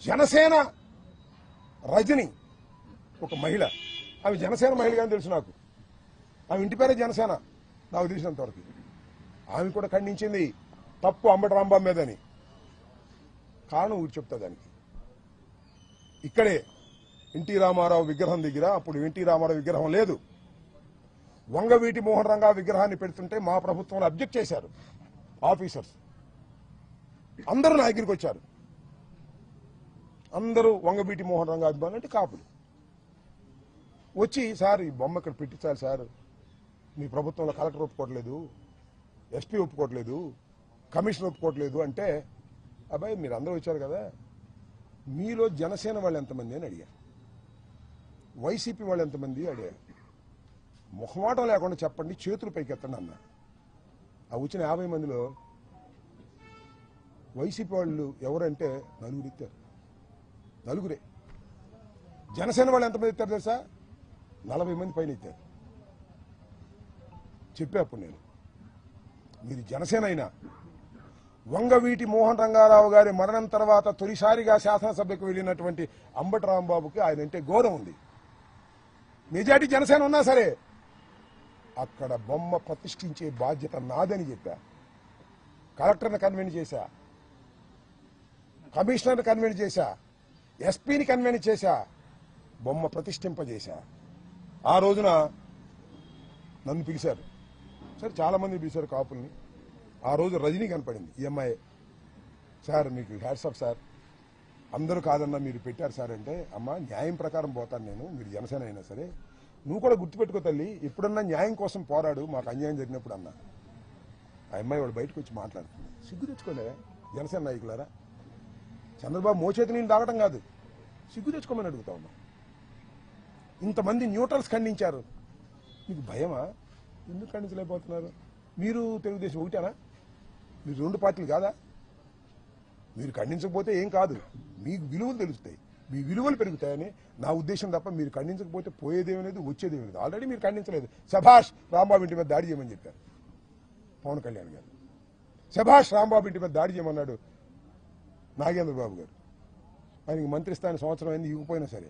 జనసేన రజని ఒక మహిళ, ఆమె జనసేన మహిళగానే తెలుసు నాకు. ఆమె ఇంటి పేరే జనసేన నాకు తెలిసినంతవరకు. ఆమె కూడా ఖండించింది తప్పు అంబటి రాంబాబు మీదని. కారణం ఊరి చెప్తా దానికి. ఇక్కడే ఎన్టీ రామారావు విగ్రహం దగ్గర, అప్పుడు ఎన్టీ రామారావు విగ్రహం లేదు, వంగవీటి మోహన్ రంగా విగ్రహాన్ని పెడుతుంటే మా ప్రభుత్వంలో అబ్జెక్ట్ చేశారు ఆఫీసర్స్. అందరూ నా దగ్గరికి వచ్చారు. అందరూ వంగవీటి మోహన్ రంగా అభిమానులు అంటే కాపులు వచ్చి, సార్ ఈ బొమ్మ ఇక్కడ పెట్టించాలి సార్, మీ ప్రభుత్వంలో కలెక్టర్ ఒప్పుకోవట్లేదు, ఎస్పీ ఒప్పుకోవట్లేదు, కమిషనర్ ఒప్పుకోవట్లేదు అంటే, అబ్బాయి మీరు అందరూ వచ్చారు కదా, మీలో జనసేన వాళ్ళు ఎంతమంది అని అడిగారు, వైసీపీ వాళ్ళు ఎంతమంది అడిగారు. మొహమాటం లేకుండా చెప్పండి, చేతులు పైకెత్తండి అన్న. ఆ వచ్చిన 50 మందిలో వైసీపీ వాళ్ళు ఎవరంటే నలుగురు ఎత్తారు. నలుగురే. జనసేన వాళ్ళు ఎంతమంది ఎత్తారు తెలుసా? 40 మంది పైన ఎత్తారు. చెప్పే అప్పుడు నేను, మీరు జనసేన అయినా వంగవీటి మోహన్ రంగారావు గారి మరణం తర్వాత తొలిసారిగా శాసనసభకు వెళ్ళినటువంటి అంబటి రాంబాబుకి ఆయన అంటే గౌరవం ఉంది. మెజారిటీ జనసేన ఉన్నా సరే అక్కడ బొమ్మ ప్రతిష్ఠించే బాధ్యత నాదని చెప్పా. కలెక్టర్ని కన్వెన్స్ చేశా, కమిషనర్ని కన్వెన్స్ చేశా, ఎస్పీని కన్వెన్స్ చేశా, బొమ్మ ప్రతిష్ఠింపజేశా. ఆ రోజున నన్ను పిలిచారు. సరే చాలా మంది పిలిచారు కాపుల్ని. ఆ రోజు రజనీ కనపడింది, ఈఎంఐ. సార్ మీకు హ్యాట్స్ ఆఫ్ సార్, అందరూ కాదన్నా మీరు పెట్టారు సార్ అంటే, అమ్మ న్యాయం ప్రకారం పోతాను నేను, మీరు జనసేన అయినా సరే, నువ్వు కూడా గుర్తుపెట్టుకో తల్లి, ఎప్పుడన్నా న్యాయం కోసం పోరాడు, మాకు అన్యాయం జరిగినప్పుడు అన్నా. ఆ అమ్మాయి వాడు బయటకు వచ్చి మాట్లాడుతుంది. సిగ్గు తెచ్చుకోలే జనసేన నాయకులారా, చంద్రబాబు మోచేతి నీళ్ళు తాగటం కాదు, సిగ్గు తెచ్చుకోమని అడుగుతా ఉన్నా. ఇంతమంది న్యూట్రల్స్ ఖండించారు, మీకు భయమా? ఎందుకు ఖండించలేకపోతున్నారు? మీరు తెలుగుదేశం ఒకటేనా? మీరు 2 పార్టీలు కాదా? మీరు ఖండించకపోతే ఏం కాదు, మీకు విలువలు తెలుస్తాయి, మీ విలువలు పెరుగుతాయని నా ఉద్దేశం తప్ప మీరు ఖండించకపోతే పోయేదేమీ లేదు, వచ్చేదేమీ లేదు. ఆల్రెడీ మీరు ఖండించలేదు. శభాష్ రాంబాబు ఇంటి మీద దాడి చేయమని చెప్పారు పవన్ కళ్యాణ్ గారు. శభాష్ రాంబాబు ఇంటి మీద దాడి చేయమన్నాడు నాగేంద్ర బాబు గారు. ఆయనకి మంత్రి స్థానం సంవత్సరం అయింది, ఇవ్వకపోయినా సరే.